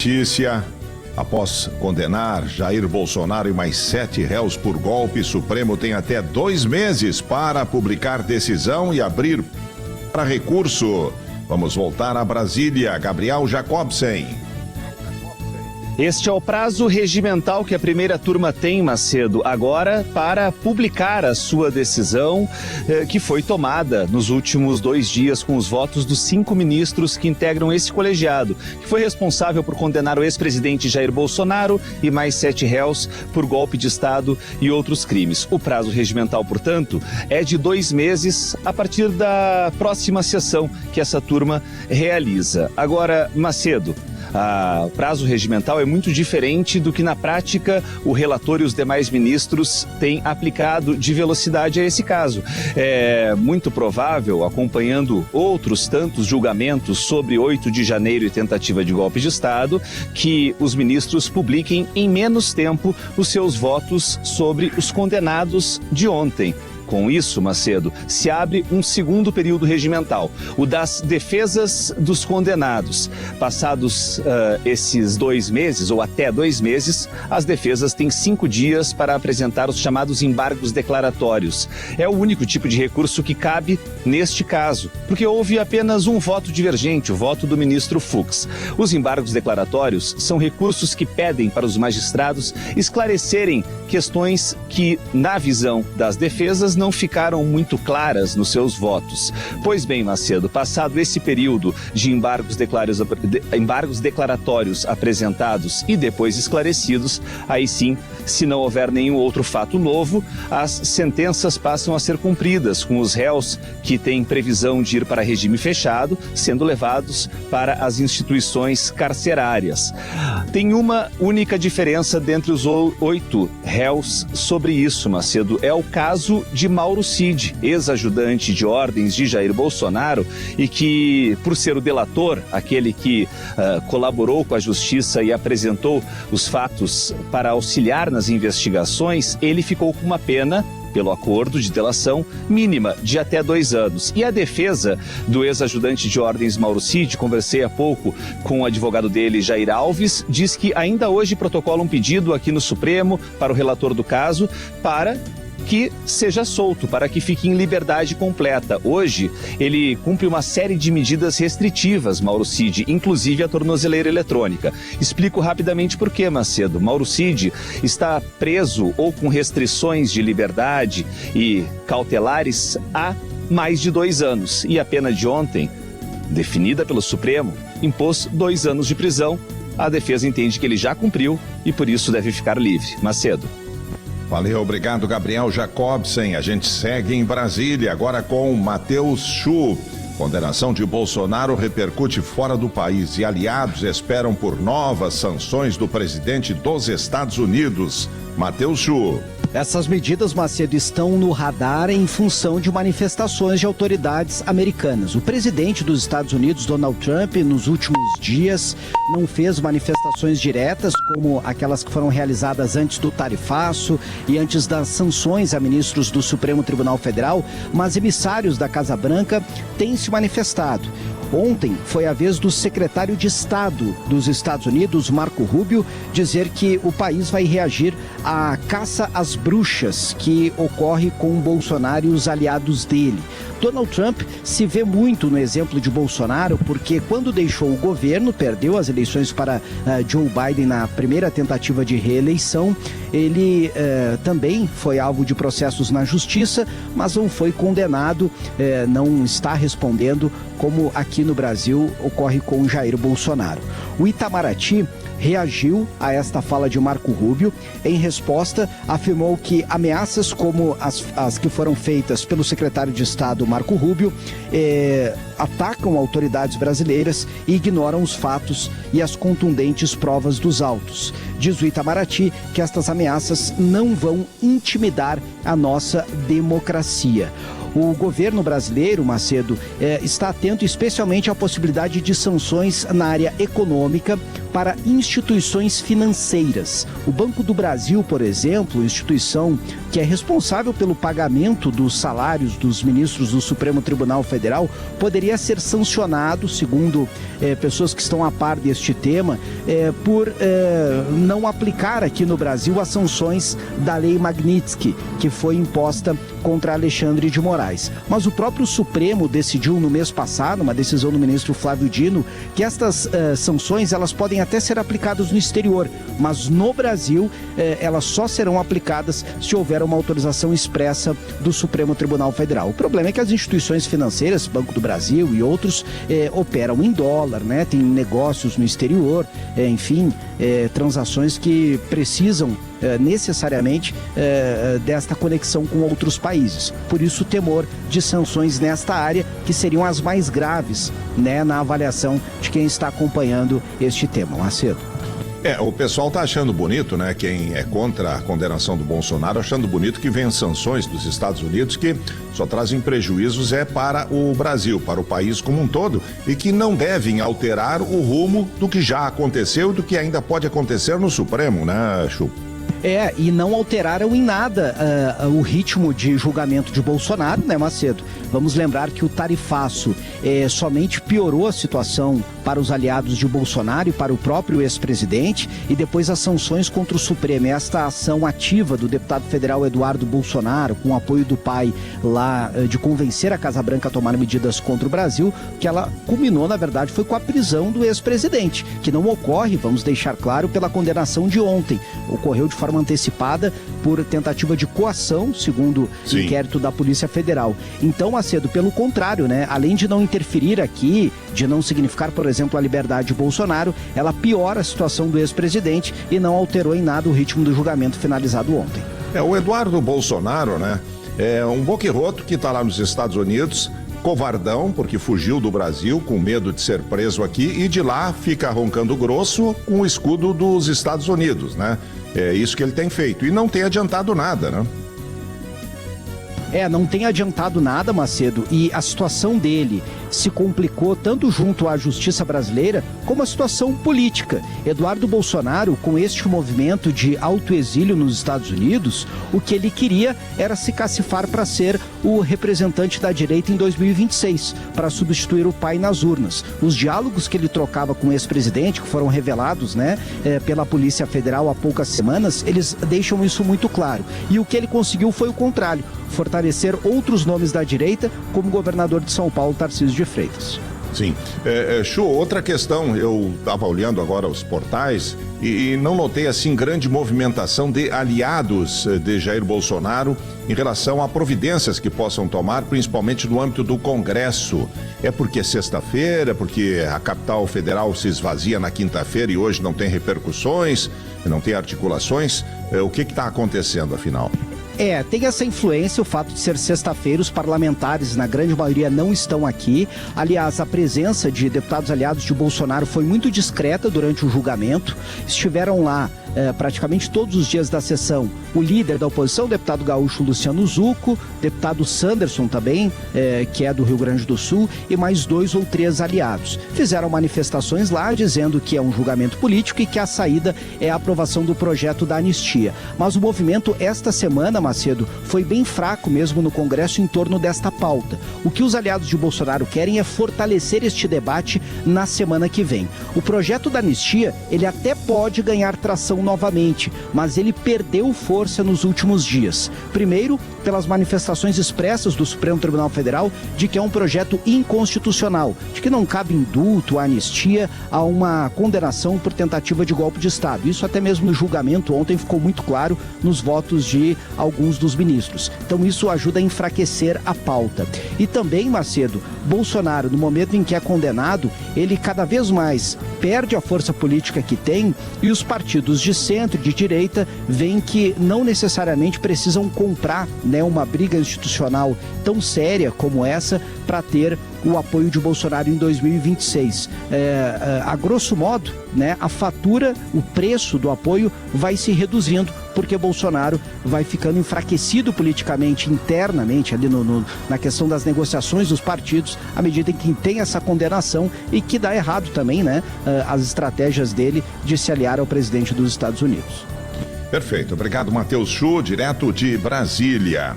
Notícia: após condenar Jair Bolsonaro e mais 7 réus por golpe, Supremo tem até 2 meses para publicar decisão e abrir para recurso. Vamos voltar a Brasília. Gabriel Jacobsen. Este é o prazo regimental que a primeira turma tem, Macedo, agora para publicar a sua decisão que foi tomada nos últimos 2 dias com os votos dos 5 ministros que integram esse colegiado, que foi responsável por condenar o ex-presidente Jair Bolsonaro e mais 7 réus por golpe de Estado e outros crimes. O prazo regimental, portanto, é de 2 meses a partir da próxima sessão que essa turma realiza. Agora, Macedo, o prazo regimental é muito diferente do que na prática o relator e os demais ministros têm aplicado de velocidade a esse caso. É muito provável, acompanhando outros tantos julgamentos sobre 8 de janeiro e tentativa de golpe de Estado, que os ministros publiquem em menos tempo os seus votos sobre os condenados de ontem. Com isso, Macedo, se abre um segundo período regimental, o das defesas dos condenados. Passados esses 2 meses, ou até 2 meses, as defesas têm 5 dias para apresentar os chamados embargos declaratórios. É o único tipo de recurso que cabe neste caso, porque houve apenas um voto divergente, o voto do ministro Fux. Os embargos declaratórios são recursos que pedem para os magistrados esclarecerem questões que, na visão das defesas, não ficaram muito claras nos seus votos. Pois bem, Macedo, passado esse período de embargos declaratórios apresentados e depois esclarecidos, aí sim, se não houver nenhum outro fato novo, as sentenças passam a ser cumpridas, com os réus que têm previsão de ir para regime fechado, sendo levados para as instituições carcerárias. Tem uma única diferença dentre os 8 réus sobre isso, Macedo. É o caso de Mauro Cid, ex-ajudante de ordens de Jair Bolsonaro e que, por ser o delator, aquele que colaborou com a justiça e apresentou os fatos para auxiliar nas investigações, ele ficou com uma pena, pelo acordo de delação, mínima de até 2 anos. E a defesa do ex-ajudante de ordens Mauro Cid, conversei há pouco com o advogado dele, Jair Alves, diz que ainda hoje protocola um pedido aqui no Supremo para o relator do caso para que seja solto, para que fique em liberdade completa. Hoje, ele cumpre uma série de medidas restritivas, Mauro Cid, inclusive a tornozeleira eletrônica. Explico rapidamente por quê, Macedo. Mauro Cid está preso ou com restrições de liberdade e cautelares há mais de 2 anos. E a pena de ontem, definida pelo Supremo, impôs 2 anos de prisão. A defesa entende que ele já cumpriu e por isso deve ficar livre. Macedo. Valeu, obrigado, Gabriel Jacobsen. A gente segue em Brasília, agora com Matheus Chu. Condenação de Bolsonaro repercute fora do país e aliados esperam por novas sanções do presidente dos Estados Unidos. Matheus Chu. Essas medidas, Macedo, estão no radar em função de manifestações de autoridades americanas. O presidente dos Estados Unidos, Donald Trump, nos últimos dias não fez manifestações diretas, como aquelas que foram realizadas antes do tarifaço e antes das sanções a ministros do Supremo Tribunal Federal, mas emissários da Casa Branca têm se manifestado. Ontem foi a vez do secretário de Estado dos Estados Unidos, Marco Rubio, dizer que o país vai reagir à caça às bruxas que ocorre com Bolsonaro e os aliados dele. Donald Trump se vê muito no exemplo de Bolsonaro, porque quando deixou o governo, perdeu as eleições para Joe Biden na primeira tentativa de reeleição, ele também foi alvo de processos na justiça, mas não foi condenado, não está respondendo como aqui no Brasil ocorre com Jair Bolsonaro. O Itamaraty reagiu a esta fala de Marco Rubio. Em resposta, afirmou que ameaças como as que foram feitas pelo secretário de Estado Marco Rubio atacam autoridades brasileiras e ignoram os fatos e as contundentes provas dos autos. Diz o Itamaraty que estas ameaças não vão intimidar a nossa democracia. O governo brasileiro, Macedo, está atento especialmente à possibilidade de sanções na área econômica para instituições financeiras. O Banco do Brasil, por exemplo, instituição que é responsável pelo pagamento dos salários dos ministros do Supremo Tribunal Federal, poderia ser sancionado, segundo pessoas que estão a par deste tema, por não aplicar aqui no Brasil as sanções da Lei Magnitsky, que foi imposta contra Alexandre de Moraes. Mas o próprio Supremo decidiu no mês passado, uma decisão do ministro Flávio Dino, que estas sanções elas podem até ser aplicadas no exterior, mas no Brasil elas só serão aplicadas se houver uma autorização expressa do Supremo Tribunal Federal. O problema é que as instituições financeiras, Banco do Brasil e outros, operam em dólar, né? Tem negócios no exterior, enfim, transações que precisam necessariamente desta conexão com outros países. Por isso o temor de sanções nesta área, que seriam as mais graves, né, na avaliação de quem está acompanhando este tema. Macedo. O pessoal tá achando bonito, né? Quem é contra a condenação do Bolsonaro, achando bonito que venham sanções dos Estados Unidos que só trazem prejuízos para o Brasil, para o país como um todo, e que não devem alterar o rumo do que já aconteceu e do que ainda pode acontecer no Supremo, né, Chu? E não alteraram em nada o ritmo de julgamento de Bolsonaro, né, Macedo? Vamos lembrar que o tarifaço somente piorou a situação para os aliados de Bolsonaro e para o próprio ex-presidente, e depois as sanções contra o Supremo. Esta ação ativa do deputado federal Eduardo Bolsonaro, com o apoio do pai lá, de convencer a Casa Branca a tomar medidas contra o Brasil, que ela culminou, na verdade, foi com a prisão do ex-presidente, que não ocorre, vamos deixar claro, pela condenação de ontem. Ocorreu de forma antecipada por tentativa de coação, segundo o inquérito da Polícia Federal. Então, Macedo, pelo contrário, né? Além de não interferir aqui, de não significar, por exemplo, a liberdade de Bolsonaro, ela piora a situação do ex-presidente e não alterou em nada o ritmo do julgamento finalizado ontem. O Eduardo Bolsonaro, né? É um boquirroto que está lá nos Estados Unidos, covardão, porque fugiu do Brasil com medo de ser preso aqui, e de lá fica roncando grosso com o escudo dos Estados Unidos, né? É isso que ele tem feito e não tem adiantado nada, né? Não tem adiantado nada, Macedo, e a situação dele se complicou tanto junto à justiça brasileira como a situação política. Eduardo Bolsonaro, com este movimento de autoexílio nos Estados Unidos, o que ele queria era se cacifar para ser o representante da direita em 2026, para substituir o pai nas urnas. Os diálogos que ele trocava com o ex-presidente, que foram revelados, né, pela Polícia Federal há poucas semanas, eles deixam isso muito claro. E o que ele conseguiu foi o contrário: fortalecer outros nomes da direita, como o governador de São Paulo, Tarcísio de Freitas. Sim. Chu, outra questão, eu estava olhando agora os portais e não notei assim grande movimentação de aliados de Jair Bolsonaro em relação a providências que possam tomar, principalmente no âmbito do Congresso. É porque é sexta-feira, porque a capital federal se esvazia na quinta-feira e hoje não tem repercussões, não tem articulações. O que está acontecendo, afinal? Tem essa influência, o fato de ser sexta-feira, os parlamentares, na grande maioria, não estão aqui. Aliás, a presença de deputados aliados de Bolsonaro foi muito discreta durante o julgamento. Estiveram lá praticamente todos os dias da sessão o líder da oposição, o deputado gaúcho Luciano Zucco, deputado Sanderson também, que é do Rio Grande do Sul, e mais 2 ou 3 aliados. Fizeram manifestações lá dizendo que é um julgamento político e que a saída é a aprovação do projeto da anistia. Mas o movimento esta semana, Macedo, foi bem fraco mesmo no Congresso em torno desta pauta. O que os aliados de Bolsonaro querem é fortalecer este debate na semana que vem. O projeto da anistia, ele até pode ganhar tração novamente, mas ele perdeu força nos últimos dias. Primeiro, pelas manifestações expressas do Supremo Tribunal Federal de que é um projeto inconstitucional, de que não cabe indulto, anistia a uma condenação por tentativa de golpe de Estado. Isso até mesmo no julgamento ontem ficou muito claro nos votos de alguns dos ministros. Então isso ajuda a enfraquecer a pauta. E também, Macedo, Bolsonaro, no momento em que é condenado, ele cada vez mais perde a força política que tem, e os partidos de centro e de direita veem que não necessariamente precisam comprar, né, uma briga institucional tão séria como essa para ter o apoio de Bolsonaro em 2026. A grosso modo, né, a fatura, o preço do apoio vai se reduzindo, porque Bolsonaro vai ficando enfraquecido politicamente, internamente, ali na questão das negociações dos partidos, à medida em que tem essa condenação e que dá errado também, né, as estratégias dele de se aliar ao presidente dos Estados Unidos. Perfeito. Obrigado, Matheus Chu, direto de Brasília.